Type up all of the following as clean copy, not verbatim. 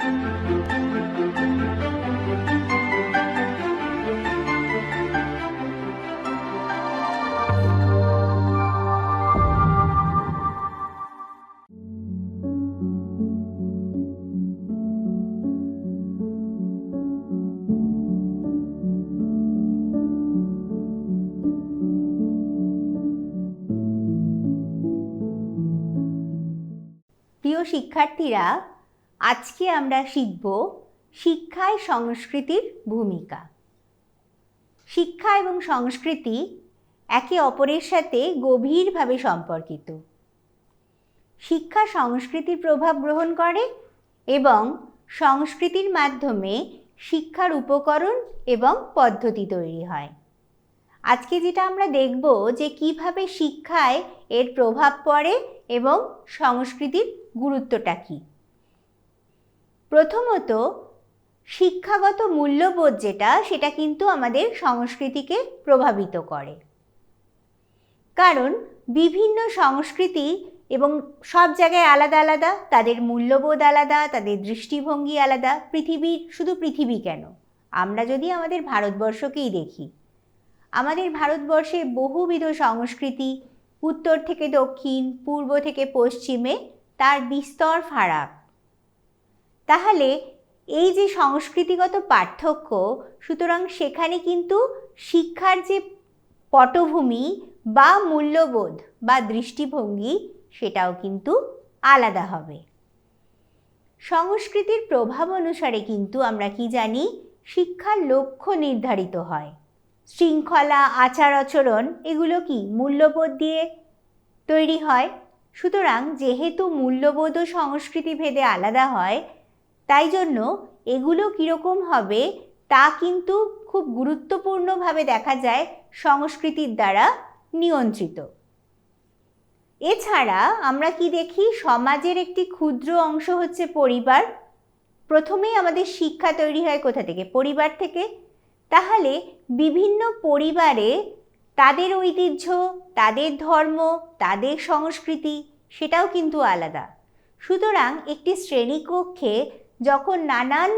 প্রিয় শিক্ষার্থীরা, আজকে আমরা শিখব শিক্ষায় সংস্কৃতির ভূমিকা। শিক্ষা এবং সংস্কৃতি একে অপরের সাথে গভীরভাবে সম্পর্কিত। শিক্ষা সংস্কৃতির প্রভাব গ্রহণ করে এবং সংস্কৃতির মাধ্যমে শিক্ষার উপকরণ এবং পদ্ধতি তৈরি হয়। আজকে যেটা আমরা দেখব যে কিভাবে শিক্ষায় এর প্রভাব পড়ে এবং সংস্কৃতির গুরুত্বটা কী। প্রথমত, শিক্ষাগত মূল্যবোধ সেটা কিন্তু আমাদের সংস্কৃতিকে প্রভাবিত করে। কারণ বিভিন্ন সংস্কৃতি এবং সব জায়গায় আলাদা আলাদা, তাদের মূল্যবোধ আলাদা, তাদের দৃষ্টিভঙ্গি আলাদা। শুধু পৃথিবী কেন, আমরা যদি আমাদের ভারতবর্ষকেই দেখি, আমাদের ভারতবর্ষে বহুবিধ সংস্কৃতি, উত্তর থেকে দক্ষিণ, পূর্ব থেকে পশ্চিমে তার বিস্তর ফারাক। তাহলে এই যে সংস্কৃতিগত পার্থক্য, সুতরাং সেখানে কিন্তু শিক্ষার যে পটভূমি বা মূল্যবোধ বা দৃষ্টিভঙ্গি সেটাও কিন্তু আলাদা হবে। সংস্কৃতির প্রভাব অনুসারে কিন্তু আমরা কি জানি, শিক্ষার লক্ষ্য নির্ধারিত হয়। শৃঙ্খলা, আচার আচরণ এগুলো কি মূল্যবোধ দিয়ে তৈরি হয়। সুতরাং যেহেতু মূল্যবোধ ও সংস্কৃতি ভেদে আলাদা হয়, তাই জন্য এগুলো কীরকম হবে তা কিন্তু খুব গুরুত্বপূর্ণভাবে দেখা যায় সংস্কৃতির দ্বারা নিয়ন্ত্রিত। এছাড়া আমরা কি দেখি, সমাজের একটি ক্ষুদ্র অংশ হচ্ছে পরিবার। প্রথমেই আমাদের শিক্ষা তৈরি হয় কোথা থেকে? পরিবার থেকে। তাহলে বিভিন্ন পরিবারে তাদের ঐতিহ্য, তাদের ধর্ম, তাদের সংস্কৃতি সেটাও কিন্তু আলাদা। সুতরাং একটি শ্রেণীকক্ষে যখন নানান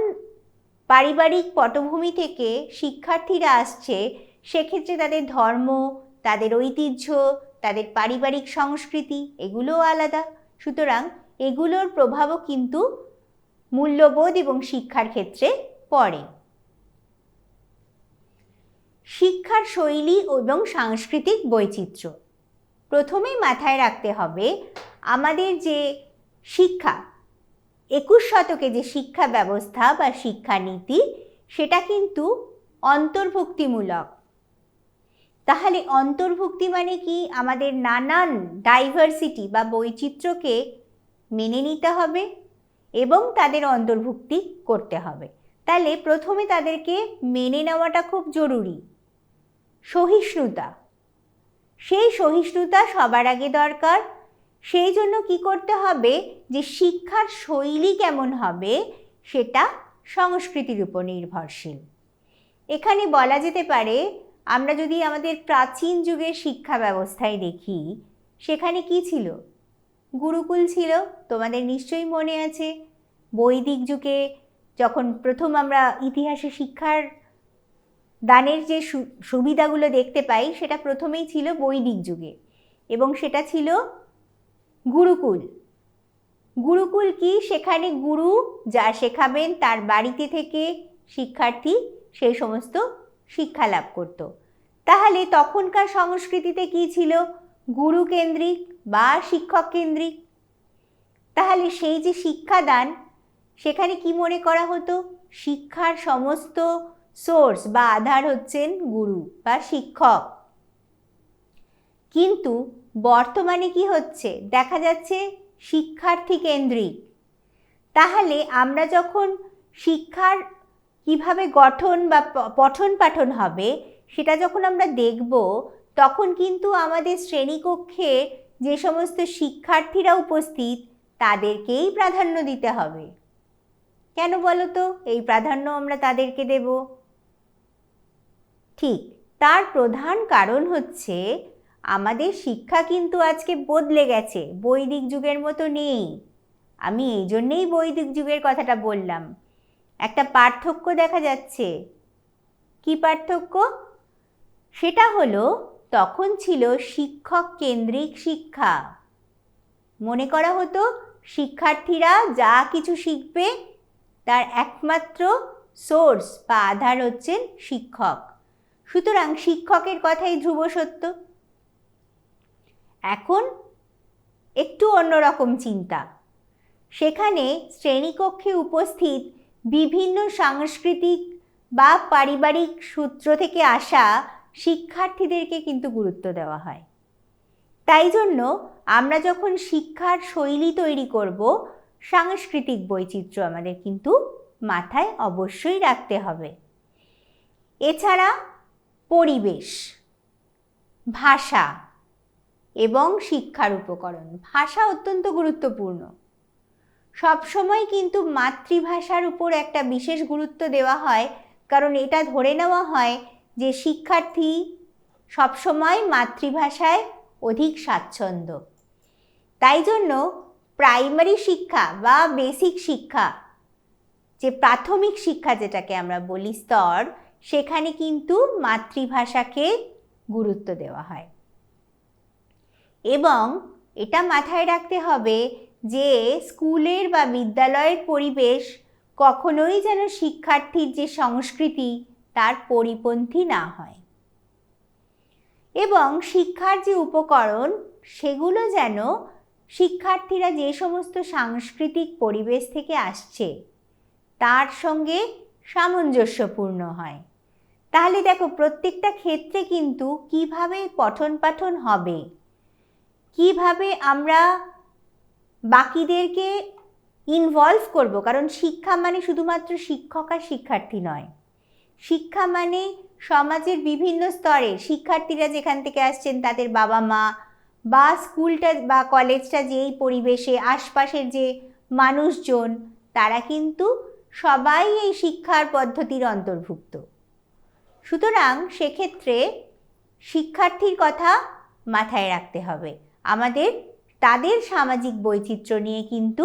পারিবারিক পটভূমি থেকে শিক্ষার্থীরা আসছে, সেক্ষেত্রে তাদের ধর্ম, তাদের ঐতিহ্য, তাদের পারিবারিক সংস্কৃতি এগুলোও আলাদা। সুতরাং এগুলোর প্রভাবও কিন্তু মূল্যবোধ এবং শিক্ষার ক্ষেত্রে পড়ে। শিক্ষার শৈলী এবং সাংস্কৃতিক বৈচিত্র্য। প্রথমেই মাথায় রাখতে হবে, আমাদের যে শিক্ষা, 21 শতকে যে শিক্ষা ব্যবস্থা বা শিক্ষানীতি, সেটা কিন্তু অন্তর্ভুক্তিমূলক। তাহলে অন্তর্ভুক্তি মানে কি? আমাদের নানান ডাইভার্সিটি বা বৈচিত্র্যকে মেনে নিতে হবে এবং তাদের অন্তর্ভুক্তি করতে হবে। তাহলে প্রথমে তাদেরকে মেনে নেওয়াটা খুব জরুরি। সহিষ্ণুতা, সেই সহিষ্ণুতা সবার আগে দরকার। সেই জন্য কি করতে হবে, যে শিক্ষার শৈলী কেমন হবে সেটা সংস্কৃতির উপর নির্ভরশীল। এখানে বলা যেতে পারে, আমরা যদি আমাদের প্রাচীন যুগের শিক্ষা ব্যবস্থায় দেখি, সেখানে কি ছিল? গুরুকুল ছিল। তোমাদের নিশ্চয়ই মনে আছে, বৈদিক যুগে যখন প্রথম আমরা ইতিহাসে শিক্ষার দানের যে সুবিধাগুলো দেখতে পাই, সেটা প্রথমেই ছিল বৈদিক যুগে, এবং সেটা ছিল গুরুকুল। গুরুকুল কি? সেখানে গুরু যা শেখাবেন তার বাড়িতে থেকে শিক্ষার্থী সেই সমস্ত শিক্ষা লাভ করত। তাহলে তখনকার সংস্কৃতিতে কি ছিল? গুরু কেন্দ্রিক বা শিক্ষক কেন্দ্রিক। তাহলে সেই যে শিক্ষাদান, সেখানে কি মনে করা হতো? শিক্ষার সমস্ত সোর্স বা আধার হচ্ছেন গুরু বা শিক্ষক। কিন্তু বর্তমানে কি হচ্ছে? দেখা যাচ্ছে শিক্ষার্থী কেন্দ্রিক। তাহলে আমরা যখন শিক্ষার কিভাবে গঠন বা পঠন পাঠন হবে সেটা যখন আমরা দেখব, তখন কিন্তু আমাদের শ্রেণীকক্ষে যে সমস্ত শিক্ষার্থীরা উপস্থিত তাদেরকেই প্রাধান্য দিতে হবে। কেন বলো তো এই প্রাধান্য আমরা তাদেরকে দেব? ঠিক, তার প্রধান কারণ হচ্ছে আমাদের শিক্ষা কিন্তু আজকে বদলে গেছে, বৈদিক যুগের মতো নেই। আমি এই জন্যেই বৈদিক যুগের কথাটা বললাম। একটা পার্থক্য দেখা যাচ্ছে। কি পার্থক্য? সেটা হলো তখন ছিল শিক্ষক কেন্দ্রিক শিক্ষা। মনে করা হতো শিক্ষার্থীরা যা কিছু শিখবে তার একমাত্র সোর্স বা আধার হচ্ছেন শিক্ষক। সুতরাং শিক্ষকের কথাই ধ্রুব সত্য। এখন একটু অন্যরকম চিন্তা। সেখানে শ্রেণীকক্ষে উপস্থিত বিভিন্ন সাংস্কৃতিক বা পারিবারিক সূত্র থেকে আসা শিক্ষার্থীদেরকে কিন্তু গুরুত্ব দেওয়া হয়। তাই জন্য আমরা যখন শিক্ষার শৈলী তৈরি করব, সাংস্কৃতিক বৈচিত্র্য আমাদের কিন্তু মাথায় অবশ্যই রাখতে হবে। এছাড়া পরিবেশ, ভাষা এবং শিক্ষার উপকরণ। ভাষা অত্যন্ত গুরুত্বপূর্ণ। সবসময় কিন্তু মাতৃভাষার উপর একটা বিশেষ গুরুত্ব দেওয়া হয়, কারণ এটা ধরে নেওয়া হয় যে শিক্ষার্থী সবসময় মাতৃভাষায় অধিক স্বাচ্ছন্দ্য। তাই জন্য প্রাইমারি শিক্ষা বা বেসিক শিক্ষা, যে প্রাথমিক শিক্ষা যেটাকে আমরা বলি স্তর, সেখানে কিন্তু মাতৃভাষাকে গুরুত্ব দেওয়া হয়। এবং এটা মাথায় রাখতে হবে যে স্কুলের বা বিদ্যালয়ের পরিবেশ কখনোই যেন শিক্ষার্থীর যে সংস্কৃতি তার পরিপন্থী না হয়, এবং শিক্ষার যে উপকরণ সেগুলো যেন শিক্ষার্থীরা যে সমস্ত সাংস্কৃতিক পরিবেশ থেকে আসছে তার সঙ্গে সামঞ্জস্যপূর্ণ হয়। তাহলে দেখো, প্রত্যেকটা ক্ষেত্রে কিন্তু কিভাবে পঠন পাঠন হবে, কিভাবে আমরা বাকিদেরকে ইনভলভ করব, কারণ শিক্ষা মানে শুধুমাত্র শিক্ষক আর শিক্ষার্থী নয়। শিক্ষা মানে সমাজের বিভিন্ন স্তরে শিক্ষার্থীরা যেখান থেকে আসছেন তাদের বাবা মা, বা স্কুলটা বা কলেজটা যেই পরিবেশে, আশপাশের যে মানুষজন, তারা কিন্তু সবাই এই শিক্ষার পদ্ধতির অন্তর্ভুক্ত। সুতরাং সেক্ষেত্রে শিক্ষার্থীর কথা মাথায় রাখতে হবে। আমাদের তাদের সামাজিক বৈচিত্র্য নিয়ে কিন্তু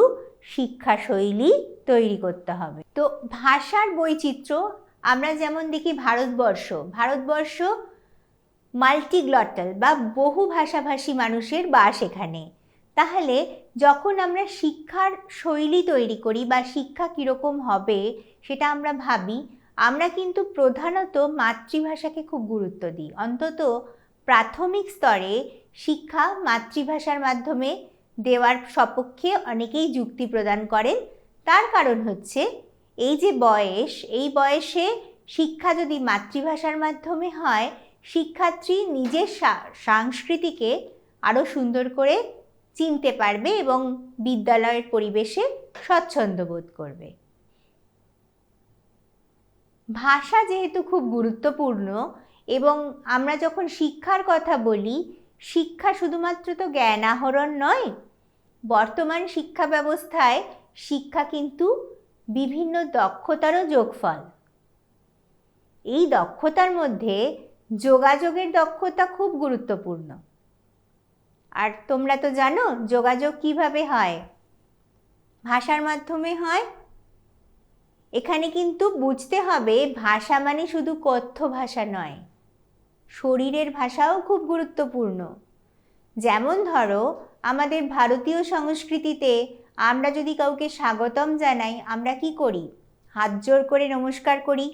শিক্ষা শৈলী তৈরি করতে হবে। তো ভাষার বৈচিত্র্য আমরা যেমন দেখি, ভারতবর্ষ মাল্টিগ্লটাল বা বহু ভাষাভাষী মানুষের বাস এখানে। তাহলে যখন আমরা শিক্ষার শৈলী তৈরি করি বা শিক্ষা কীরকম হবে সেটা আমরা ভাবি, আমরা কিন্তু প্রধানত মাতৃভাষাকে খুব গুরুত্ব দিই। অন্তত প্রাথমিক স্তরে শিক্ষা মাতৃভাষার মাধ্যমে দেওয়ার সপক্ষে অনেকেই যুক্তি প্রদান করেন। তার কারণ হচ্ছে এই যে বয়স, এই বয়সে শিক্ষা যদি মাতৃভাষার মাধ্যমে হয়, শিক্ষার্থী নিজের সংস্কৃতিকে আরও সুন্দর করে চিনতে পারবে এবং বিদ্যালয়ের পরিবেশে স্বচ্ছন্দ বোধ করবে। ভাষা যেহেতু খুব গুরুত্বপূর্ণ, এবং আমরা যখন শিক্ষার কথা বলি, শিক্ষা শুধুমাত্র তো জ্ঞান আহরণ নয়। বর্তমান শিক্ষা ব্যবস্থায় শিক্ষা কিন্তু বিভিন্ন দক্ষতারও যোগফল। এই দক্ষতার মধ্যে যোগাযোগের দক্ষতা খুব গুরুত্বপূর্ণ। আর তোমরা তো জানো যোগাযোগ কিভাবে হয়, ভাষার মাধ্যমে হয়। এখানে কিন্তু বুঝতে হবে ভাষা মানে শুধু কথ্য ভাষা নয়, শরীরের ভাষাও খুব গুরুত্বপূর্ণ। যেমন ধরো, আমাদের ভারতীয় সংস্কৃতিতে আমরা যদি কাউকে স্বাগতম জানাই, আমরা কি করি? হাত জোড় করে নমস্কার করি।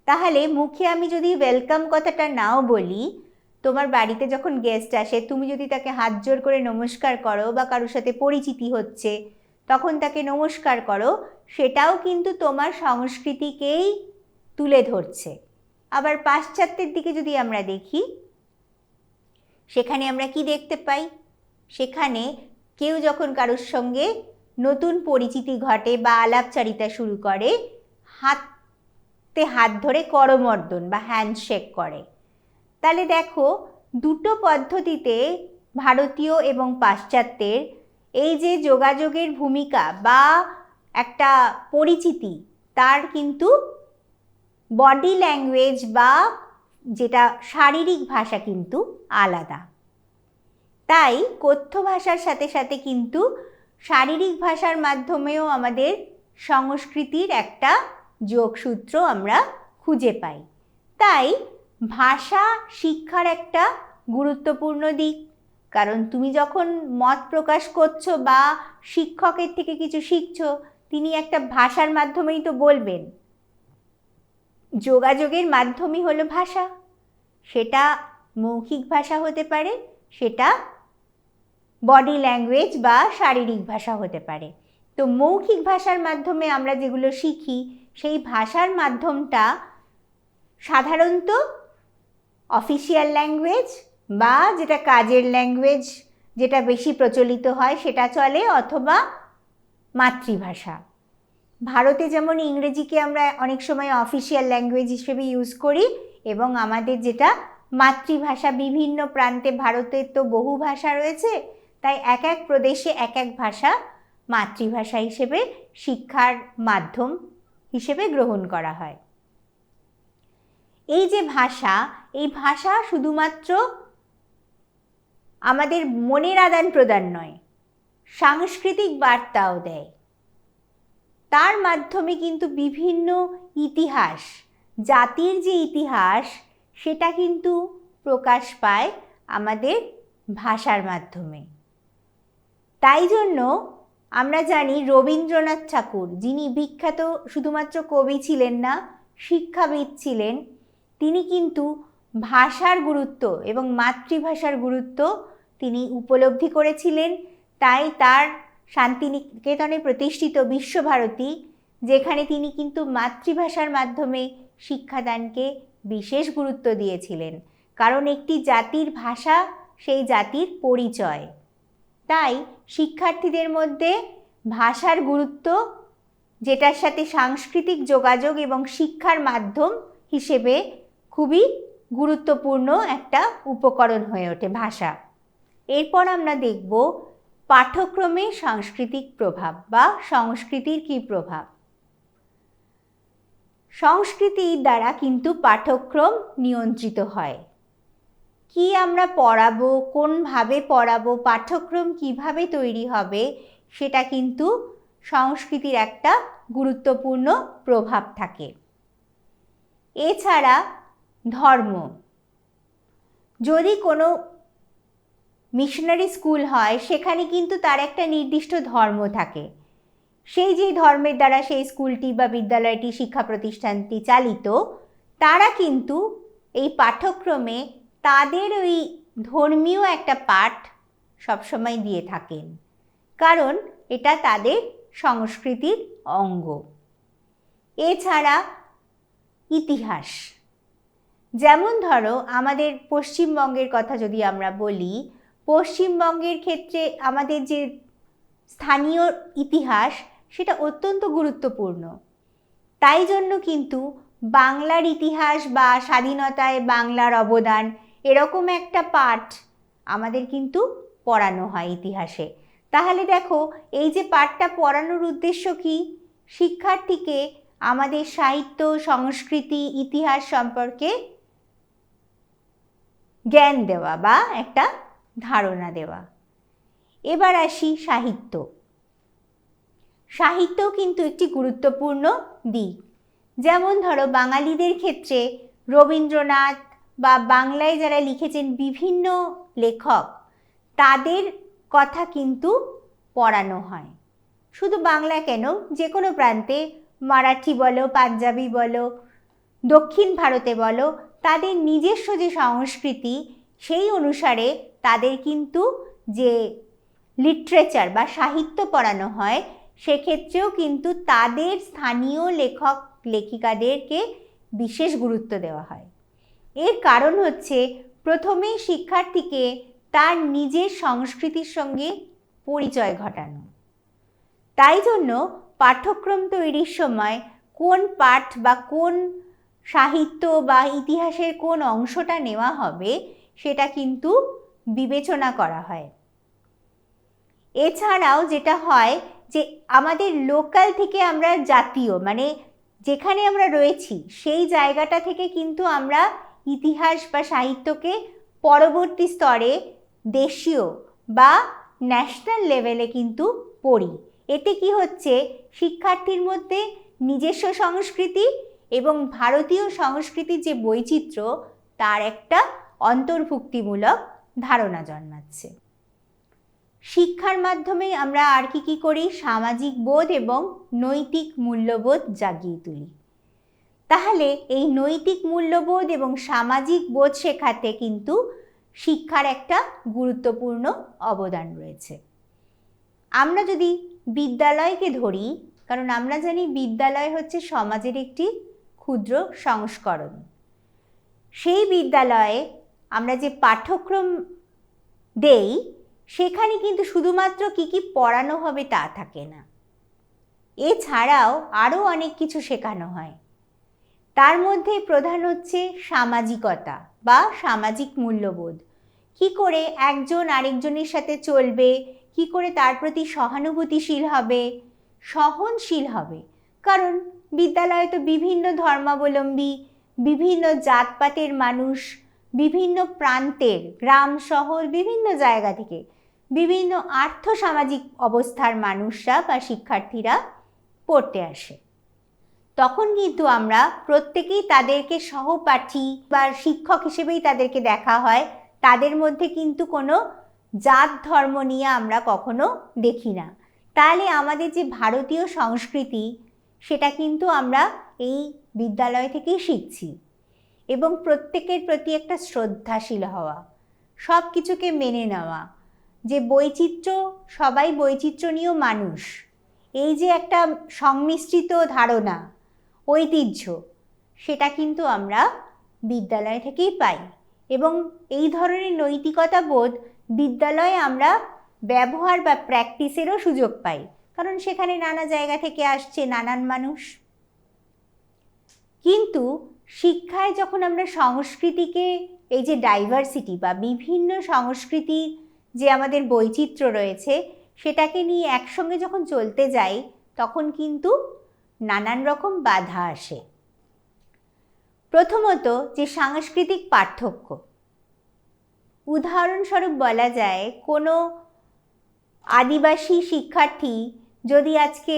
তাহলে মুখে আমি যদি ওয়েলকাম কথাটা নাও বলি, তোমার বাড়িতে যখন গেস্ট আসে তুমি যদি তাকে হাত জোড় করে নমস্কার করো, বা কারোর সাথে পরিচিতি হচ্ছে তখন তাকে নমস্কার করো, সেটাও কিন্তু তোমার সংস্কৃতিকেই তুলে ধরছে। আবার পাশ্চাত্যের দিকে যদি আমরা দেখি, সেখানে আমরা কি দেখতে পাই? সেখানে কেউ যখন কারোর সঙ্গে নতুন পরিচিতি ঘটে বা আলাপচারিতা শুরু করে, হাতে হাত ধরে করমর্দন বা হ্যান্ডশেক করে। তাহলে দেখো, দুটো পদ্ধতিতে ভারতীয় এবং পাশ্চাত্যের এই যে যোগাযোগের ভূমিকা বা একটা পরিচিতি, তার কিন্তু বডি ল্যাঙ্গুয়েজ বা যেটা শারীরিক ভাষা কিন্তু আলাদা। তাই কথ্য ভাষার সাথে সাথে কিন্তু শারীরিক ভাষার মাধ্যমেও আমাদের সংস্কৃতির একটা যোগসূত্র আমরা খুঁজে পাই। তাই ভাষা শিক্ষার একটা গুরুত্বপূর্ণ দিক, কারণ তুমি যখন মত প্রকাশ করছো বা শিক্ষকের থেকে কিছু শিখছো, তিনি একটা ভাষার মাধ্যমেই তো বলবেন। যোগাযোগের মাধ্যমই হলো ভাষা, সেটা মৌখিক ভাষা হতে পারে, সেটা বডি ল্যাঙ্গুয়েজ বা শারীরিক ভাষা হতে পারে। তো মৌখিক ভাষার মাধ্যমে আমরা যেগুলো শিখি, সেই ভাষার মাধ্যমটা সাধারণত অফিসিয়াল ল্যাঙ্গুয়েজ বা যেটা কাজের ল্যাঙ্গুয়েজ, যেটা বেশি প্রচলিত হয় সেটা চলে, অথবা মাতৃভাষা। ভারতে যেমন ইংরেজিকে আমরা অনেক সময় অফিসিয়াল ল্যাঙ্গুয়েজ হিসেবে ইউজ করি, এবং আমাদের যেটা মাতৃভাষা, বিভিন্ন প্রান্তে ভারতের তো বহু ভাষা রয়েছে, তাই এক এক প্রদেশে এক এক ভাষা মাতৃভাষা হিসেবে শিক্ষার মাধ্যম হিসেবে গ্রহণ করা হয়। এই যে ভাষা, এই ভাষা শুধুমাত্র আমাদের মনের আদান প্রদান নয়, সাংস্কৃতিক বার্তাও দেয়। তার মাধ্যমে কিন্তু বিভিন্ন ইতিহাস, জাতির যে ইতিহাস, সেটা কিন্তু প্রকাশ পায় আমাদের ভাষার মাধ্যমে। তাই জন্য আমরা জানি রবীন্দ্রনাথ ঠাকুর, যিনি বিখ্যাত শুধুমাত্র কবি ছিলেন না, শিক্ষাবিদ ছিলেন, তিনি কিন্তু ভাষার গুরুত্ব এবং মাতৃভাষার গুরুত্ব তিনি উপলব্ধি করেছিলেন। তাই তার শান্তিনিকেতনে প্রতিষ্ঠিত বিশ্বভারতী, যেখানে তিনি কিন্তু মাতৃভাষার মাধ্যমে শিক্ষাদানকে বিশেষ গুরুত্ব দিয়েছিলেন, কারণ একটি জাতির ভাষা সেই জাতির পরিচয়। তাই শিক্ষার্থীদের মধ্যে ভাষার গুরুত্ব, যেটার সাথে সাংস্কৃতিক যোগাযোগ এবং শিক্ষার মাধ্যম হিসেবে খুবই গুরুত্বপূর্ণ একটা উপকরণ হয়ে ওঠে ভাষা। এরপর আমরা দেখব পাঠ্যক্রমে সাংস্কৃতিক প্রভাব বা সংস্কৃতির কী প্রভাব। সংস্কৃতির দ্বারা কিন্তু পাঠ্যক্রম নিয়ন্ত্রিত হয়। কি আমরা পড়াবো, কোনভাবে পড়াবো, পাঠ্যক্রম কিভাবে তৈরি হবে, সেটা কিন্তু সংস্কৃতির একটা গুরুত্বপূর্ণ প্রভাব থাকে। এছাড়া ধর্ম, যদি কোনো মিশনারি স্কুল হয়, সেখানে কিন্তু তার একটা নির্দিষ্ট ধর্ম থাকে। সেই যে ধর্মের দ্বারা সেই স্কুলটি বা বিদ্যালয়টি, শিক্ষা প্রতিষ্ঠানটি চালিত, তারা কিন্তু এই পাঠ্যক্রমে তাদের ওই ধর্মীয় একটা পাঠ সবসময় দিয়ে থাকেন, কারণ এটা তাদের সংস্কৃতির অঙ্গ। এছাড়া ইতিহাস, যেমন ধরো আমাদের পশ্চিমবঙ্গের কথা যদি আমরা বলি, পশ্চিমবঙ্গের ক্ষেত্রে আমাদের যে স্থানীয় ইতিহাস, সেটা অত্যন্ত গুরুত্বপূর্ণ। তাই জন্য কিন্তু বাংলার ইতিহাস বা স্বাধীনতায় বাংলার অবদান, এরকম একটা পাঠ আমাদের কিন্তু পড়ানো হয় ইতিহাসে। তাহলে দেখো, এই যে পাঠটা পড়ানোর উদ্দেশ্য কি? শিক্ষার্থীকে আমাদের সাহিত্য, সংস্কৃতি, ইতিহাস সম্পর্কে জ্ঞান দেওয়া বা একটা ধারণা দেওয়া। এবার আসি সাহিত্য। সাহিত্যও কিন্তু একটি গুরুত্বপূর্ণ দিক। যেমন ধরো বাঙালিদের ক্ষেত্রে রবীন্দ্রনাথ বা বাংলায় যারা লিখেছেন বিভিন্ন লেখক, তাদের কথা কিন্তু পড়ানো হয়। শুধু বাংলা কেন, যে কোনো প্রান্তে, মারাঠি বলো, পাঞ্জাবি বলো, দক্ষিণ ভারতে বলো, তাদের নিজস্ব যে সংস্কৃতি, সেই অনুসারে তাদের কিন্তু যে লিটারেচার বা সাহিত্য পড়ানো হয়, সেক্ষেত্রেও কিন্তু তাদের স্থানীয় লেখক লেখিকাদেরকে বিশেষ গুরুত্ব দেওয়া হয়। এর কারণ হচ্ছে প্রথমেই শিক্ষার্থীকে তার নিজের সংস্কৃতির সঙ্গে পরিচয় ঘটানো। তাই জন্য পাঠ্যক্রম তৈরির সময় কোন পাঠ বা কোন সাহিত্য বা ইতিহাসের কোন অংশটা নেওয়া হবে, সেটা কিন্তু বিবেচনা করা হয়। এছাড়াও যেটা হয় যে আমাদের লোকাল থেকে আমরা জাতীয়, মানে যেখানে আমরা রয়েছি সেই জায়গাটা থেকে কিন্তু আমরা ইতিহাস বা সাহিত্যকে পরবর্তী স্তরে দেশীয় বা ন্যাশনাল লেভেলে কিন্তু পড়ি। এতে কি হচ্ছে, শিক্ষার্থীর মধ্যে নিজস্ব সংস্কৃতি এবং ভারতীয় সংস্কৃতির যে বৈচিত্র্য তার একটা অন্তর্ভুক্তিমূলক ধারণা জন্মাচ্ছে। শিক্ষার মাধ্যমে আমরা আর কি করি, সামাজিক বোধ এবং নৈতিক মূল্যবোধ জাগিয়ে তুলি। তাহলে এই নৈতিক মূল্যবোধ এবং সামাজিক বোধ শেখাতে কিন্তু শিক্ষার একটা গুরুত্বপূর্ণ অবদান রয়েছে। আমরা যদি বিদ্যালয়কে ধরি, কারণ আমরা জানি বিদ্যালয় হচ্ছে সমাজের একটি ক্ষুদ্র সংস্করণ। সেই বিদ্যালয়ে আমরা যে পাঠ্যক্রম দেই সেখানে কিন্তু শুধুমাত্র কি পড়ানো হবে তা থাকে না, এছাড়াও আরও অনেক কিছু শেখানো হয়। তার মধ্যে প্রধান হচ্ছে সামাজিকতা বা সামাজিক মূল্যবোধ। কি করে একজন আরেকজনের সাথে চলবে, কি করে তার প্রতি সহানুভূতিশীল হবে, সহনশীল হবে। কারণ বিদ্যালয়ে তো বিভিন্ন ধর্মাবলম্বী, বিভিন্ন জাতপাতের মানুষ, বিভিন্ন প্রান্তের, গ্রাম শহর, বিভিন্ন জায়গা থেকে বিভিন্ন আর্থসামাজিক অবস্থার মানুষরা বা শিক্ষার্থীরা পড়তে আসে। তখন কিন্তু আমরা প্রত্যেকেই তাদেরকে সহপাঠী বা শিক্ষক হিসেবেই তাদেরকে দেখা হয়। তাদের মধ্যে কিন্তু কোনো জাত ধর্ম নিয়ে আমরা কখনো দেখি না। তাহলে আমাদের যে ভারতীয় সংস্কৃতি সেটা কিন্তু আমরা এই বিদ্যালয় থেকেই শিখছি। এবং প্রত্যেকের প্রতি একটা শ্রদ্ধাশীল হওয়া, সব কিছুকে মেনে নেওয়া, যে বৈচিত্র্য, সবাই বৈচিত্র্যনীয় মানুষ, এই যে একটা সংমিশ্রিত ধারণা, ঐতিহ্য, সেটা কিন্তু আমরা বিদ্যালয় থেকেই পাই। এবং এই ধরনের নৈতিকতা বোধ বিদ্যালয়ে আমরা ব্যবহার বা প্র্যাকটিসেরও সুযোগ পাই, কারণ সেখানে নানা জায়গা থেকে আসছে নানান মানুষ। কিন্তু শিক্ষায় যখন আমরা সংস্কৃতিকে, এই যে ডাইভার্সিটি বা বিভিন্ন সংস্কৃতির যে আমাদের বৈচিত্র্য রয়েছে সেটাকে নিয়ে একসঙ্গে যখন চলতে যাই, তখন কিন্তু নানান রকম বাধা আসে। প্রথমত যে সাংস্কৃতিক পার্থক্য, উদাহরণস্বরূপ বলা যায় কোনো আদিবাসী শিক্ষার্থী যদি আজকে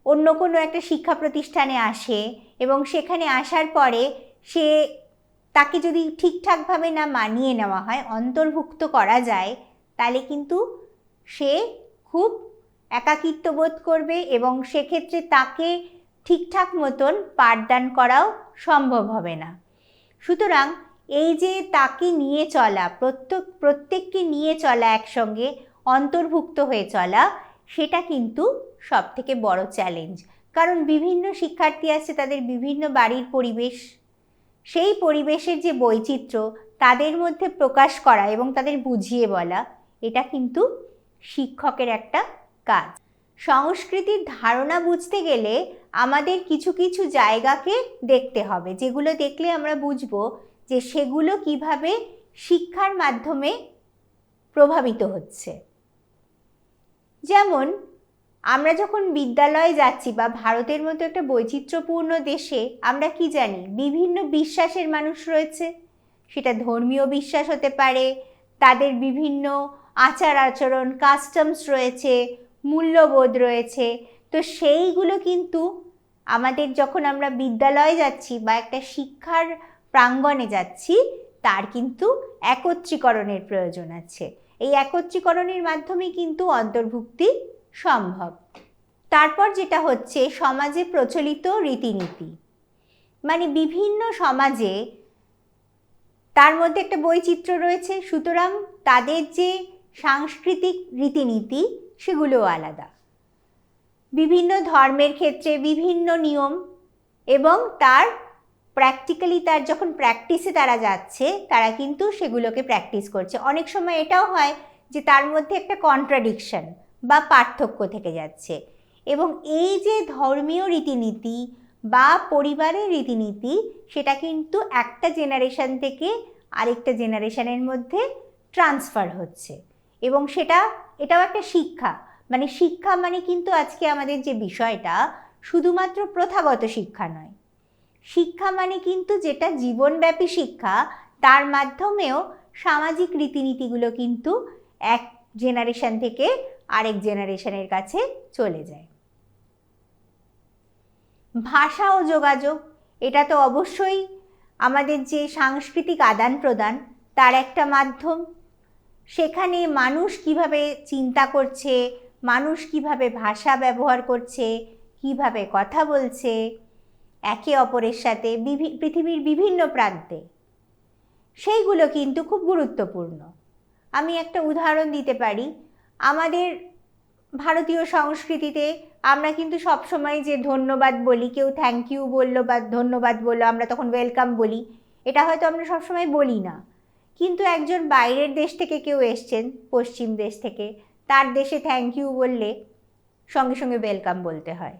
অন্য কোনো একটা শিক্ষা প্রতিষ্ঠানে আসে এবং সেখানে আসার পরে তাকে যদি ঠিকঠাকভাবে না মানিয়ে নেওয়া হয়, অন্তর্ভুক্ত করা যায়, তাহলে কিন্তু সে খুব একাকিত্ব বোধ করবে এবং সেক্ষেত্রে তাকে ঠিকঠাক মতন পাঠদান করাও সম্ভব হবে না। সুতরাং এই যে তাকে নিয়ে চলা, প্রত্যেককে নিয়ে চলা, একসঙ্গে অন্তর্ভুক্ত হয়ে চলা, সেটা কিন্তু সবথেকে বড় চ্যালেঞ্জ। কারণ বিভিন্ন শিক্ষার্থী আসছে, তাদের বিভিন্ন বাড়ির পরিবেশ, সেই পরিবেশের যে বৈচিত্র্য তাদের মধ্যে প্রকাশ করা এবং তাদের বুঝিয়ে বলা, এটা কিন্তু শিক্ষকের একটা কাজ। সংস্কৃতির ধারণা বুঝতে গেলে আমাদের কিছু কিছু জায়গাকে দেখতে হবে, যেগুলো দেখলে আমরা বুঝবো যে সেগুলো কিভাবে শিক্ষার মাধ্যমে প্রভাবিত হচ্ছে। যেমন আমরা যখন বিদ্যালয়ে যাচ্ছি বা ভারতের মতো একটা বৈচিত্র্যপূর্ণ দেশে, আমরা কি জানি বিভিন্ন বিশ্বাসের মানুষ রয়েছে। সেটা ধর্মীয় বিশ্বাস হতে পারে, তাদের বিভিন্ন আচার আচরণ, কাস্টমস রয়েছে, মূল্যবোধ রয়েছে। তো সেইগুলো কিন্তু আমাদের যখন আমরা বিদ্যালয়ে যাচ্ছি বা একটা শিক্ষার প্রাঙ্গণে যাচ্ছি, তার কিন্তু একত্রীকরণের প্রয়োজন আছে। এই একত্রীকরণের মাধ্যমে কিন্তু অন্তর্ভুক্তি সম্ভব। তারপর যেটা হচ্ছে সমাজে প্রচলিত রীতিনীতি, মানে বিভিন্ন সমাজে তার মধ্যে একটা বৈচিত্র্য রয়েছে, সুতরাং তাদের যে সাংস্কৃতিক রীতিনীতি সেগুলোও আলাদা। বিভিন্ন ধর্মের ক্ষেত্রে বিভিন্ন নিয়ম, এবং তার প্র্যাকটিক্যালি তার যখন প্র্যাকটিসে তারা যাচ্ছে, তারা কিন্তু সেগুলোকে প্র্যাকটিস করছে। অনেক সময় এটাও হয় যে তার মধ্যে একটা কন্ট্রাডিকশন বা পার্থক্য থেকে যাচ্ছে। এবং এই যে ধর্মীয় রীতিনীতি বা পরিবারের রীতিনীতি, সেটা কিন্তু একটা জেনারেশন থেকে আরেকটা জেনারেশনের মধ্যে ট্রান্সফার হচ্ছে। এবং এটাও একটা শিক্ষা। মানে শিক্ষা মানে কিন্তু আজকে আমাদের যে বিষয়টা, শুধুমাত্র প্রথাগত শিক্ষা নয়। শিক্ষা মানে কিন্তু যেটা জীবনব্যাপী শিক্ষা, তার মাধ্যমেও সামাজিক রীতিনীতিগুলো কিন্তু এক জেনারেশন থেকে আরেক জেনারেশনের কাছে চলে যায়। ভাষা ও যোগাযোগ, এটা তো অবশ্যই আমাদের যে সাংস্কৃতিক আদান প্রদান তার একটা মাধ্যম। সেখানে মানুষ কিভাবে চিন্তা করছে, মানুষ কিভাবে ভাষা ব্যবহার করছে, কিভাবে কথা বলছে একে অপরের সাথে পৃথিবীর বিভিন্ন প্রান্তে, সেইগুলো কিন্তু খুব গুরুত্বপূর্ণ। আমি একটা উদাহরণ দিতে পারি। আমাদের ভারতীয় সংস্কৃতিতে আমরা কিন্তু সবসময় যে ধন্যবাদ বলি, কেউ থ্যাংক ইউ বললো বা ধন্যবাদ বললো, আমরা তখন ওয়েলকাম বলি, এটা হয়তো আমরা সবসময় বলি না। কিন্তু একজন বাইরের দেশ থেকে কেউ এসছেন, পশ্চিম দেশ থেকে, তার দেশে থ্যাংক ইউ বললে সঙ্গে সঙ্গে ওয়েলকাম বলতে হয়।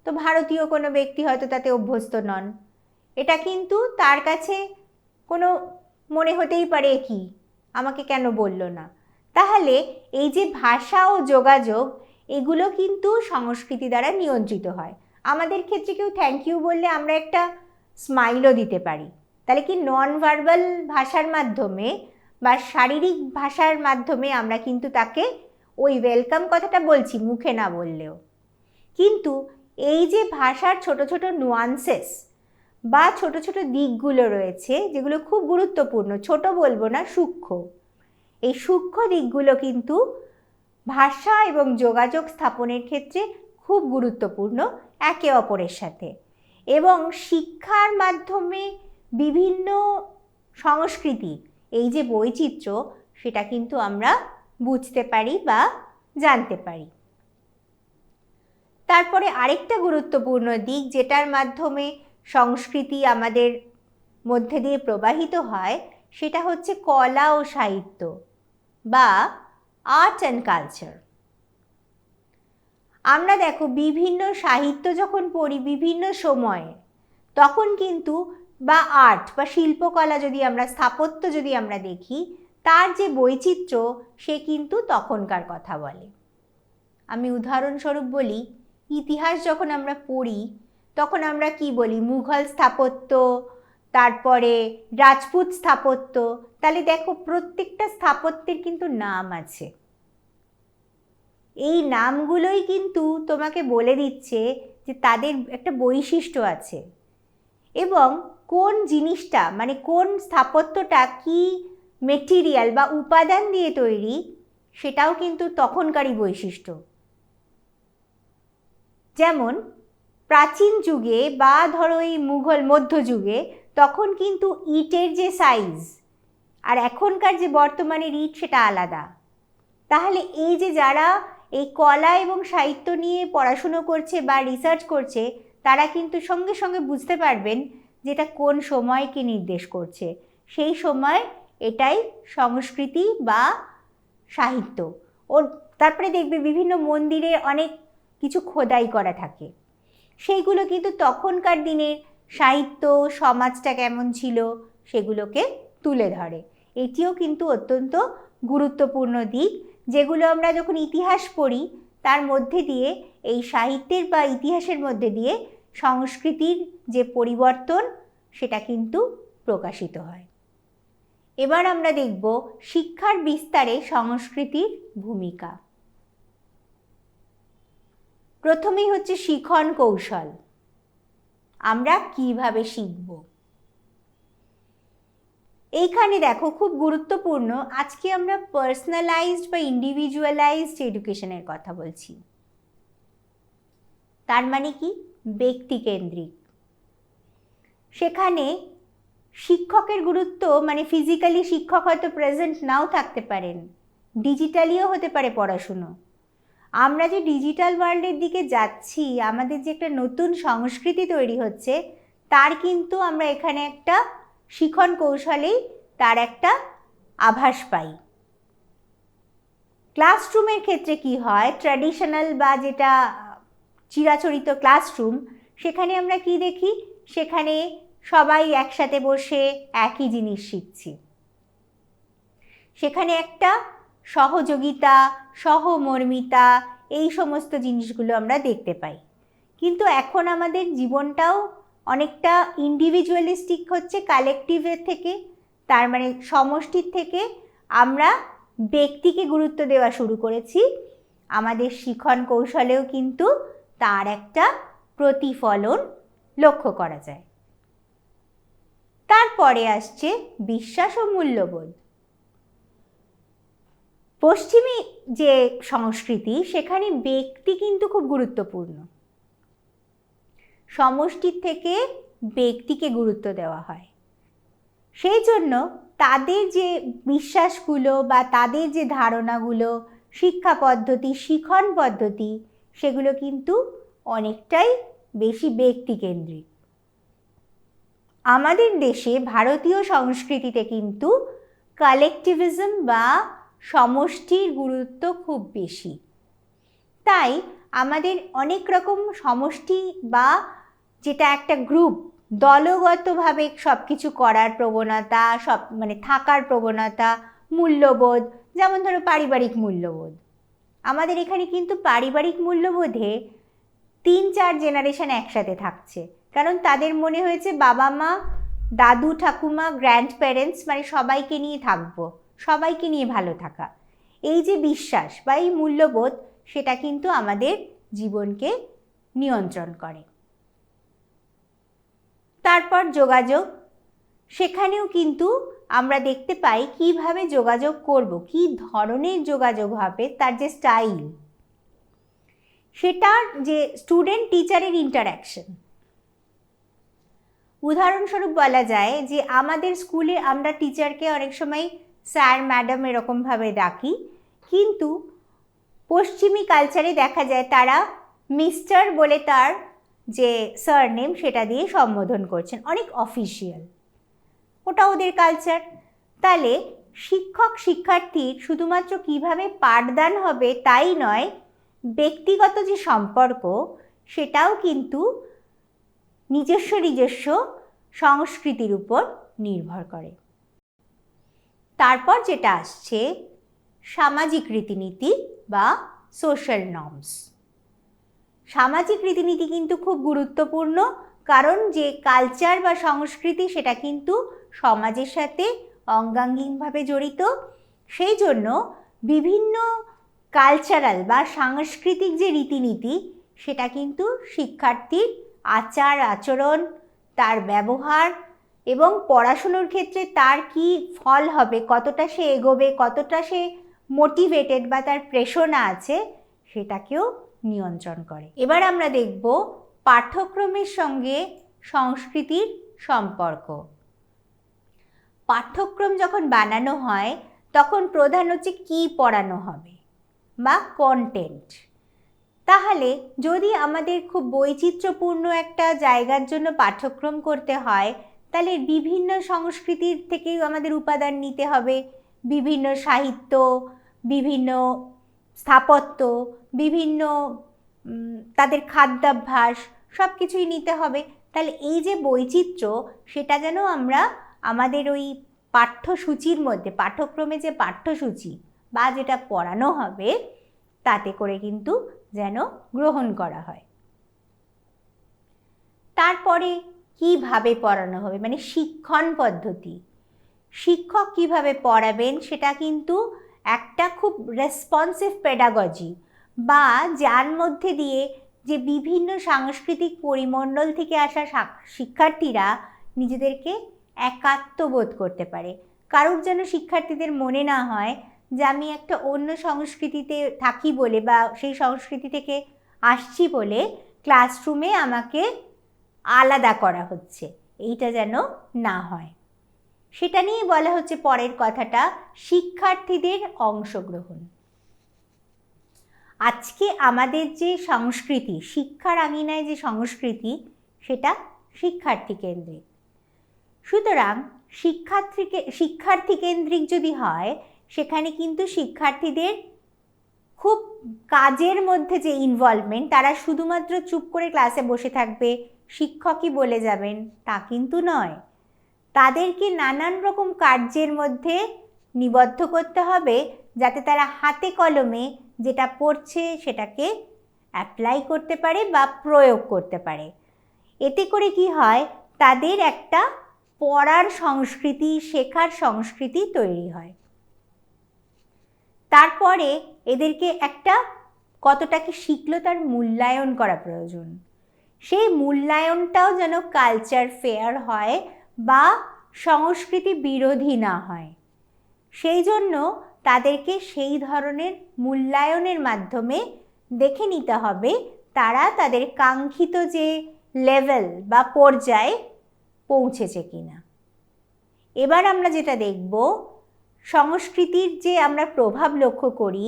তো ভারতীয় কোনো ব্যক্তি হয়তো তাতে অভ্যস্ত নন, এটা কিন্তু তার কাছে কোনো মনে হতেই পারে কি আমাকে কেন বললো না। তাহলে এই যে ভাষা ও যোগাযোগ, এগুলো কিন্তু সংস্কৃতি দ্বারা নিয়ন্ত্রিত হয়। আমাদের ক্ষেত্রে কেউ থ্যাংক ইউ বললে আমরা একটা স্মাইলও দিতে পারি। তাহলে কি নন ভার্বাল ভাষার মাধ্যমে বা শারীরিক ভাষার মাধ্যমে আমরা কিন্তু তাকে ওই ওয়েলকাম কথাটা বলছি, মুখে না বললেও। কিন্তু এই যে ভাষার ছোট ছোট নুয়ান্সেস বা ছোট ছোট দিকগুলো রয়েছে, যেগুলো খুব গুরুত্বপূর্ণ, ছোট বলবো না, সূক্ষ্ম, এই সূক্ষ্ম দিকগুলো কিন্তু ভাষা এবং যোগাযোগ স্থাপনের ক্ষেত্রে খুব গুরুত্বপূর্ণ একে অপরের সাথে। এবং শিক্ষার মাধ্যমে বিভিন্ন সংস্কৃতি, এই যে বৈচিত্র্য, সেটা কিন্তু আমরা বুঝতে পারি বা জানতে পারি। তারপরে আরেকটা গুরুত্বপূর্ণ দিক যেটার মাধ্যমে সংস্কৃতি আমাদের মধ্যে দিয়ে প্রবাহিত হয়, সেটা হচ্ছে কলা ও সাহিত্য বা আর্ট অ্যান্ড কালচার। আমরা দেখো বিভিন্ন সাহিত্য যখন পড়ি বিভিন্ন সময়ে, তখন কিন্তু বা আর্ট বা শিল্পকলা যদি আমরা, স্থাপত্য যদি আমরা দেখি, তার যে বৈচিত্র্য সে কিন্তু তখনকার কথা বলে। আমি উদাহরণস্বরূপ বলি, ইতিহাস যখন আমরা পড়ি তখন আমরা কি বলি, মুঘল স্থাপত্য, তারপরে রাজপুত স্থাপত্য। তাহলে দেখো প্রত্যেকটা স্থাপত্যের কিন্তু নাম আছে। এই নামগুলোই কিন্তু তোমাকে বলে দিচ্ছে যে তাদের একটা বৈশিষ্ট্য আছে, এবং কোন জিনিসটা মানে কোন স্থাপত্যটা কি মেটেরিয়াল বা উপাদান দিয়ে তৈরি, সেটাও কিন্তু তখনকারই বৈশিষ্ট্য। যেমন প্রাচীন যুগে বা ধরো এই মুঘল মধ্যযুগে, তখন কিন্তু ইটের যে সাইজ আর এখনকার যে বর্তমানের ইট সেটা আলাদা। তাহলে এই যে যারা এই কলা এবং সাহিত্য নিয়ে পড়াশুনো করছে বা রিসার্চ করছে, তারা কিন্তু সঙ্গে সঙ্গে বুঝতে পারবেন যেটা কোন সময়কে নির্দেশ করছে। সেই সময় এটাই সংস্কৃতি বা সাহিত্য। ওর তারপরে দেখবে বিভিন্ন মন্দিরে অনেক কিছু খোদাই করা থাকে, সেইগুলো কিন্তু তখনকার দিনের সাহিত্য, সমাজটা কেমন ছিল সেগুলোকে তুলে ধরে। এটিও কিন্তু অত্যন্ত গুরুত্বপূর্ণ দিক, যেগুলো আমরা যখন ইতিহাস পড়ি তার মধ্যে দিয়ে, এই সাহিত্যের বা ইতিহাসের মধ্যে দিয়ে সংস্কৃতির যে পরিবর্তন সেটা কিন্তু প্রকাশিত হয়। এবার আমরা দেখব শিক্ষার বিস্তারে সংস্কৃতির ভূমিকা। প্রথমেই হচ্ছে শিখন কৌশল, আমরা কিভাবে শিখব। এইখানে দেখো খুব গুরুত্বপূর্ণ, আজকে আমরা পার্সোনালাইজড বা ইন্ডিভিজুয়ালাইজড এডুকেশনের কথা বলছি। তার মানে কি, ব্যক্তিকেন্দ্রিক। সেখানে শিক্ষকের গুরুত্ব মানে ফিজিক্যালি শিক্ষক হয়তো প্রেজেন্ট নাও থাকতে পারেন, ডিজিটালিও হতে পারে পড়াশুনো। আমরা যে ডিজিটাল ওয়ার্ল্ডের দিকে যাচ্ছি, আমাদের যে একটা নতুন সংস্কৃতি তৈরি হচ্ছে, তার কিন্তু আমরা এখানে একটা শিখন কৌশলেই তার একটা আভাস পাই। ক্লাসরুমের ক্ষেত্রে কি হয়, ট্র্যাডিশনাল বা যেটা চিরাচরিত ক্লাসরুম, সেখানে আমরা কি দেখি, সেখানে সবাই একসাথে বসে একই জিনিস শিখছি। সেখানে একটা সহযোগিতা, সহমর্মিতা, এই সমস্ত জিনিসগুলো আমরা দেখতে পাই। কিন্তু এখন আমাদের জীবনটাও অনেকটা ইন্ডিভিজুয়ালিস্টিক হচ্ছে, কালেকটিভের থেকে, তার মানে সমষ্টির থেকে আমরা ব্যক্তিকে গুরুত্ব দেওয়া শুরু করেছি। আমাদের শিখন কৌশলেও কিন্তু তার একটা প্রতিফলন লক্ষ্য করা যায়। তারপরে আসছে বিশ্বাস ও মূল্যবোধ। পশ্চিমী যে সংস্কৃতি সেখানে ব্যক্তি কিন্তু খুব গুরুত্বপূর্ণ, সমষ্টির থেকে ব্যক্তিকে গুরুত্ব দেওয়া হয়। সেই জন্য তাদের যে বিশ্বাসগুলো বা তাদের যে ধারণাগুলো, শিক্ষা পদ্ধতি, শিখন পদ্ধতি, সেগুলো কিন্তু অনেকটাই বেশি ব্যক্তিকেন্দ্রিক। আমাদের দেশে ভারতীয় সংস্কৃতিতে কিন্তু কালেকটিভিজম বা সমষ্টির গুরুত্ব খুব বেশি। তাই আমাদের অনেক রকম সমষ্টি বা যেটা একটা গ্রুপ, দলগতভাবে সব কিছু করার প্রবণতা, সব থাকার প্রবণতা, মূল্যবোধ, যেমন ধরো পারিবারিক মূল্যবোধ। আমাদের এখানে কিন্তু পারিবারিক মূল্যবোধে 3-4 জেনারেশন একসাথে থাকছে, কারণ তাদের মনে হয়েছে বাবা মা, দাদু ঠাকুমা, গ্র্যান্ড প্যারেন্টস সবাইকে নিয়ে থাকবো, সবাইকে নিয়ে ভালো থাকা। এই যে বিশ্বাস বা এই মূল্যবোধ, সেটা কিন্তু আমাদের জীবনকে নিয়ন্ত্রণ করে। তারপর যোগাযোগ, সেখানেও কিন্তু আমরা দেখতে পাই কিভাবে যোগাযোগ করব, কি ধরনের যোগাযোগ হবে, তার যে স্টাইল, সেটার যে স্টুডেন্ট টিচারের ইন্টারাকশন। উদাহরণস্বরূপ বলা যায় যে আমাদের স্কুলে আমরা টিচারকে অনেক সময় স্যার ম্যাডাম এরকমভাবে ডাকি, কিন্তু পশ্চিমী কালচারে দেখা যায় তারা মিস্টার বলে তার যে সারনেম সেটা দিয়ে সম্বোধন করছেন, অনেক অফিসিয়াল। ওটা ওদের কালচার। তাহলে শিক্ষক শিক্ষার্থীর শুধুমাত্র কিভাবে পাঠদান হবে তাই নয়, ব্যক্তিগত যে সম্পর্ক সেটাও কিন্তু নিজস্ব নিজস্ব সংস্কৃতির উপর নির্ভর করে। তারপর যেটা আসছে সামাজিক রীতিনীতি বা সোশ্যাল নর্মস। সামাজিক রীতিনীতি কিন্তু খুব গুরুত্বপূর্ণ, কারণ যে কালচার বা সংস্কৃতি সেটা কিন্তু সমাজের সাথে অঙ্গাঙ্গিভাবে জড়িত। সেই জন্য বিভিন্ন কালচারাল বা সাংস্কৃতিক যে রীতিনীতি, সেটা কিন্তু শিক্ষার্থীর আচার আচরণ, তার ব্যবহার এবং পড়াশুনোর ক্ষেত্রে তার কি ফল হবে, কতটা সে এগোবে, কতটা সে মোটিভেটেড বা তার প্রেরণা আছে, সেটাকেও নিয়ন্ত্রণ করে। এবার আমরা দেখব পাঠ্যক্রমের সঙ্গে সংস্কৃতির সম্পর্ক। পাঠ্যক্রম যখন বানানো হয় তখন প্রধান হচ্ছে কি পড়ানো হবে বা কন্টেন্ট। তাহলে যদি আমাদের খুব বৈচিত্র্যপূর্ণ একটা জায়গার জন্য পাঠ্যক্রম করতে হয়, তাহলে বিভিন্ন সংস্কৃতির থেকেই আমাদের উপাদান নিতে হবে, বিভিন্ন সাহিত্য, বিভিন্ন স্থাপত্য, বিভিন্ন তাদের খাদ্যাভ্যাস, সব কিছুই নিতে হবে। তাহলে এই যে বৈচিত্র্য, সেটা যেন আমরা আমাদের ওই পাঠ্যসূচির মধ্যে, পাঠ্যক্রমে যে পাঠ্যসূচি বা যেটা পড়ানো হবে, তাতে করে কিন্তু যেন গ্রহণ করা হয়। তারপরে কিভাবে পড়ানো হবে, শিক্ষণ পদ্ধতি, শিক্ষক কিভাবে পড়াবেন, সেটা কিন্তু একটা খুব রেসপন্সিভ পেডাগজি বা যার মধ্যে দিয়ে যে বিভিন্ন সাংস্কৃতিক পরিমণ্ডল থেকে আসা শিক্ষার্থীরা নিজেদেরকে একাত্মবোধ করতে পারে। কারোর যেন শিক্ষার্থীদের মনে না হয় যে আমি একটা অন্য সংস্কৃতিতে থাকি বলে বা সেই সংস্কৃতি থেকে আসছি বলে ক্লাসরুমে আমাকে আলাদা করা হচ্ছে, এইটা যেন না হয়। সেটা নিয়ে বলা হচ্ছে পরের কথাটা, শিক্ষার্থীদের অংশগ্রহণ। আজকে আমাদের যে সংস্কৃতি, শিক্ষার আঙিনায় যে সংস্কৃতি, সেটা শিক্ষার্থী কেন্দ্রিক। সুতরাং শিক্ষার্থী কেন্দ্রিক যদি হয়, সেখানে কিন্তু শিক্ষার্থীদের খুব কাজের মধ্যে যে ইনভলভমেন্ট, তারা শুধুমাত্র চুপ করে ক্লাসে বসে থাকবে, শিক্ষকই বলে যাবেন, তা কিন্তু নয়। তাদেরকে নানান রকম কার্যের মধ্যে নিবদ্ধ করতে হবে, যাতে তারা হাতে কলমে যেটা পড়ছে সেটাকে অ্যাপ্লাই করতে পারে বা প্রয়োগ করতে পারে। এতে করে কি হয়, তাদের একটা পড়ার সংস্কৃতি, শেখার সংস্কৃতি তৈরি হয়। তারপরে এদেরকে একটা কতটা কি শিখলো তার মূল্যায়ন করা প্রয়োজন। সেই মূল্যায়নটাও যেন কালচার ফেয়ার হয় বা সংস্কৃতি বিরোধী না হয়, সেই জন্য তাদেরকে সেই ধরনের মূল্যায়নের মাধ্যমে দেখে নিতে হবে তারা তাদের কাঙ্ক্ষিত যে লেভেল বা পর্যায়ে পৌঁছেছে কিনা। এবার আমরা যেটা দেখব, সংস্কৃতির যে আমরা প্রভাব লক্ষ্য করি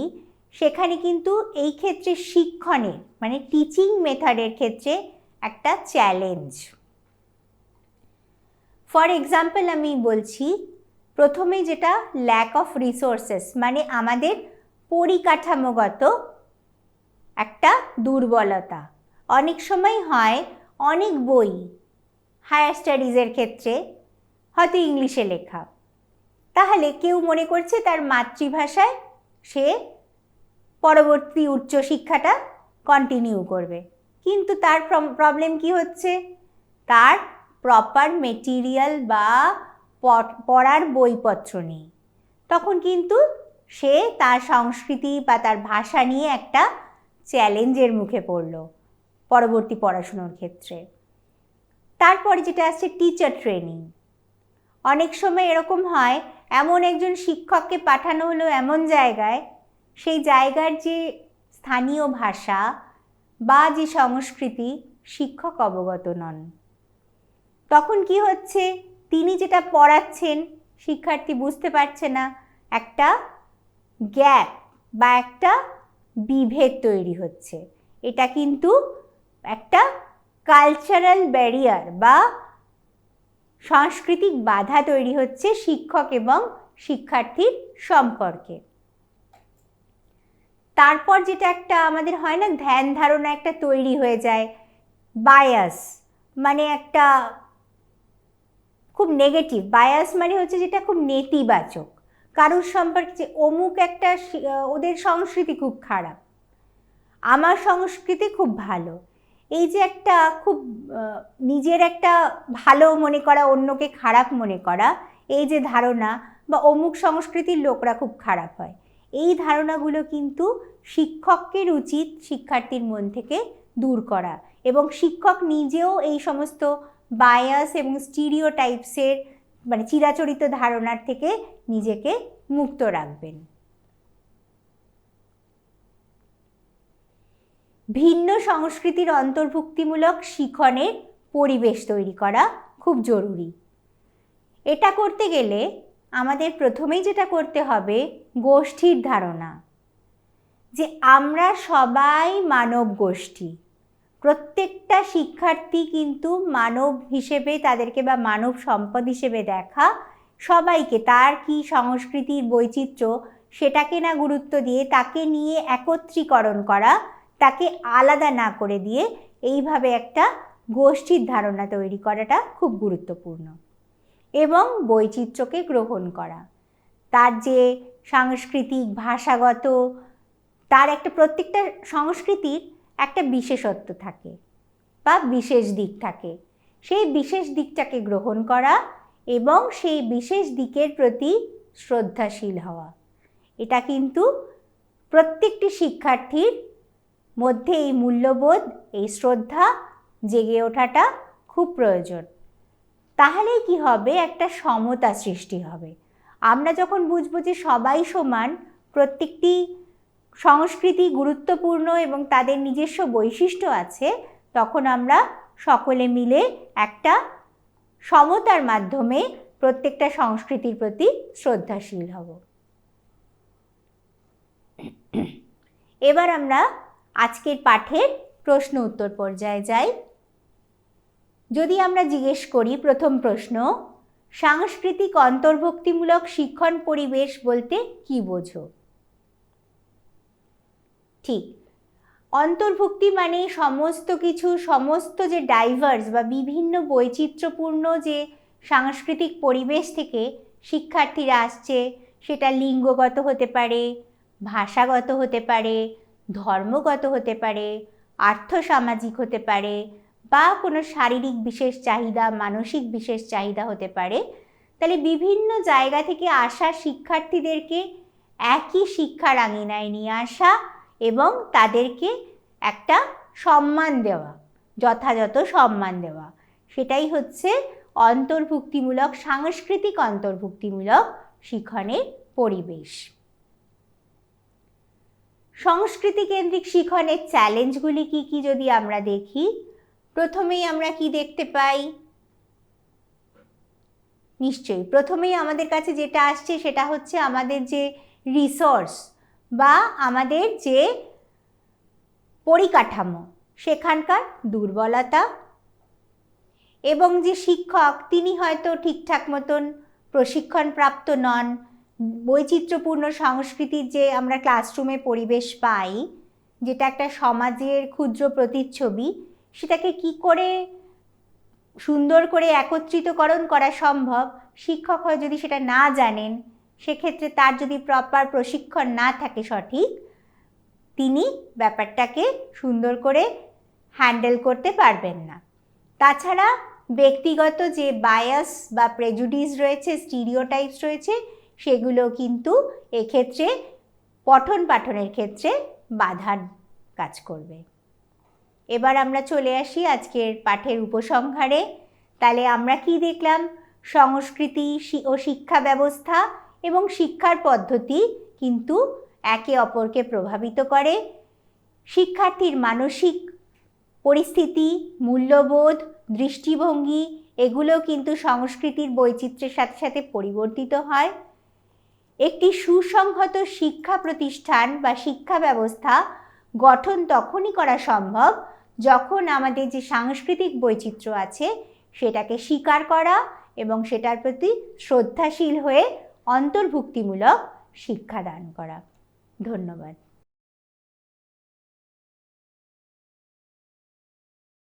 সেখানে কিন্তু এই ক্ষেত্রে শিক্ষণের মানে টিচিং মেথডের ক্ষেত্রে একটা চ্যালেঞ্জ। ফর এক্সাম্পল আমি বলছি, প্রথমে যেটা ল্যাক অফ রিসোর্সেস, মানে আমাদের পরিকাঠামোগত একটা দুর্বলতা। অনেক সময় হয় অনেক বই হায়ার স্টাডিজের ক্ষেত্রে হয়তো ইংলিশে লেখা, তাহলে কেউ মনে করছে তার মাতৃভাষায় সে পরবর্তী উচ্চশিক্ষাটা কন্টিনিউ করবে, কিন্তু তার প্রবলেম কি হচ্ছে, তার প্রপার মেটেরিয়াল বা পড়ার বইপত্র নেই। তখন কিন্তু সে তার সংস্কৃতি বা তার ভাষা নিয়ে একটা চ্যালেঞ্জের মুখে পড়ল পরবর্তী পড়াশুনোর ক্ষেত্রে। তারপরে যেটা আসছে টিচার ট্রেনিং। অনেক সময় এরকম হয়, এমন একজন শিক্ষককে পাঠানো হলো এমন জায়গায়, সেই জায়গার যে স্থানীয় ভাষা বা যে সংস্কৃতি শিক্ষক অবগত নন। তখন কি হচ্ছে, তিনি যেটা পড়াচ্ছেন শিক্ষার্থী বুঝতে পারছে না, একটা গ্যাপ বা একটা বিভেদ তৈরি হচ্ছে। এটা কিন্তু একটা কালচারাল ব্যারিয়ার বা সাংস্কৃতিক বাধা তৈরি হচ্ছে শিক্ষক এবং শিক্ষার্থীর সম্পর্কে। তারপর যেটা একটা আমাদের হয় না, ধ্যান ধারণা একটা তৈরি হয়ে যায়, বায়াস, মানে একটা খুব নেগেটিভ। বায়াস মানে হচ্ছে যেটা খুব নেতিবাচক, কারোর সম্পর্কে যে অমুক একটা ওদের সংস্কৃতি খুব খারাপ, আমার সংস্কৃতি খুব ভালো, এই যে একটা খুব নিজের একটা ভালো মনে করা, অন্যকে খারাপ মনে করা, এই যে ধারণা, বা অমুক সংস্কৃতির লোকরা খুব খারাপ হয়, এই ধারণাগুলো কিন্তু শিক্ষকের উচিত শিক্ষার্থীর মন থেকে দূর করা, এবং শিক্ষক নিজেও এই সমস্ত বায়াস এবং স্টিরিওটাইপসের মানে চিরাচরিত ধারণার থেকে নিজেকে মুক্ত রাখবেন। ভিন্ন সংস্কৃতির অন্তর্ভুক্তিমূলক শিক্ষণের পরিবেশ তৈরি করা খুব জরুরি। এটা করতে গেলে আমাদের প্রথমেই যেটা করতে হবে, গোষ্ঠীর ধারণা, যে আমরা সবাই মানব গোষ্ঠী। প্রত্যেকটা শিক্ষার্থী কিন্তু মানব হিসেবে তাদেরকে বা মানব সম্পদ হিসেবে দেখা, সবাইকে তার কি সংস্কৃতির বৈচিত্র্য সেটাকে না গুরুত্ব দিয়ে তাকে নিয়ে একত্রীকরণ করা, তাকে আলাদা না করে দিয়ে এইভাবে একটা গোষ্ঠীর ধারণা তৈরি করাটা খুব গুরুত্বপূর্ণ। এবং বৈচিত্র্যকে গ্রহণ করা, তার যে সাংস্কৃতিক ভাষাগত, তার একটা প্রত্যেকটা সংস্কৃতির একটা বিশেষত্ব থাকে বা বিশেষ দিক থাকে, সেই বিশেষ দিকটাকে গ্রহণ করা এবং সেই বিশেষ দিকের প্রতি শ্রদ্ধাশীল হওয়া, এটা কিন্তু প্রত্যেকটি শিক্ষার্থীর মধ্যে এই মূল্যবোধ, এই শ্রদ্ধা জেগে ওঠাটা খুব প্রয়োজন। তাহলেই কি হবে, একটা সমতা সৃষ্টি হবে। আমরা যখন বুঝবো যে সবাই সমান, প্রত্যেকটি সংস্কৃতি গুরুত্বপূর্ণ এবং তাদের নিজস্ব বৈশিষ্ট্য আছে, তখন আমরা সকলে মিলে একটা সমতার মাধ্যমে প্রত্যেকটা সংস্কৃতির প্রতি শ্রদ্ধাশীল হব। এবার আমরা আজকের পাঠের প্রশ্ন উত্তর পর্যায়ে যাই। যদি আমরা জিজ্ঞেস করি, প্রথম প্রশ্ন, সাংস্কৃতিক অন্তর্ভুক্তিমূলক শিক্ষণ পরিবেশ বলতে কি বোঝো? ঠিক, অন্তর্ভুক্তি মানে সমস্ত কিছু, সমস্ত যে ডাইভার্স বা বিভিন্ন বৈচিত্র্যপূর্ণ যে সাংস্কৃতিক পরিবেশ থেকে শিক্ষার্থীরা আসছে, সেটা লিঙ্গগত হতে পারে, ভাষাগত হতে পারে, ধর্মগত হতে পারে, আর্থসামাজিক হতে পারে, বা কোনো শারীরিক বিশেষ চাহিদা, মানসিক বিশেষ চাহিদা হতে পারে। তাহলে বিভিন্ন জায়গা থেকে আসা শিক্ষার্থীদেরকে একই শিক্ষার আঙিনায় নিয়ে আসা এবং তাদেরকে একটা সম্মান দেওয়া, যথাযথ সম্মান দেওয়া, সেটাই হচ্ছে অন্তর্ভুক্তিমূলক, সাংস্কৃতিক অন্তর্ভুক্তিমূলক শিক্ষণের পরিবেশ। সংস্কৃতি কেন্দ্রিক শিক্ষণের চ্যালেঞ্জগুলি কি কি যদি আমরা দেখি, প্রথমেই আমরা কি দেখতে পাই? নিশ্চয়ই প্রথমেই আমাদের কাছে যেটা আসছে সেটা হচ্ছে আমাদের যে রিসোর্স বা আমাদের যে পরিকাঠামো সেখানকার দুর্বলতা, এবং যে শিক্ষক তিনি হয়তো ঠিকঠাক মতন প্রশিক্ষণপ্রাপ্ত নন। বৈচিত্র্যপূর্ণ সংস্কৃতির যে আমরা ক্লাসরুমে পরিবেশ পাই, যেটা একটা সমাজের ক্ষুদ্র প্রতিচ্ছবি, সেটাকে কি করে সুন্দর করে একত্রিতকরণ করা সম্ভব, শিক্ষক হয় যদি সেটা না জানেন, সেক্ষেত্রে তার যদি প্রপার প্রশিক্ষণ না থাকে সঠিক, তিনি ব্যাপারটাকে সুন্দর করে হ্যান্ডেল করতে পারবেন না। তাছাড়া ব্যক্তিগত যে বায়াস বা প্রেজুডিস রয়েছে, স্টিরিওটাইপস রয়েছে, সেগুলো কিন্তু এক্ষেত্রে পঠন পাঠনের ক্ষেত্রে বাধার কাজ করবে। এবার আমরা চলে আসি আজকের পাঠের উপসংহারে। তাহলে আমরা কি দেখলাম? সংস্কৃতি ও শিক্ষা ব্যবস্থা এবং শিক্ষার পদ্ধতি কিন্তু একে অপরকে প্রভাবিত করে। শিক্ষার্থীর মানসিক পরিস্থিতি, মূল্যবোধ, দৃষ্টিভঙ্গি এগুলো কিন্তু সংস্কৃতির বৈচিত্র্যের সাথে সাথে পরিবর্তিত হয়। একটি সুসংহত শিক্ষা প্রতিষ্ঠান বা শিক্ষা ব্যবস্থা গঠন তখনই করা সম্ভব যখন আমাদের যে সাংস্কৃতিক বৈচিত্র্য আছে সেটাকে স্বীকার করা এবং সেটার প্রতি শ্রদ্ধাশীল হয়ে অন্তর্ভুক্তিমূলক শিক্ষাদান করা। ধন্যবাদ।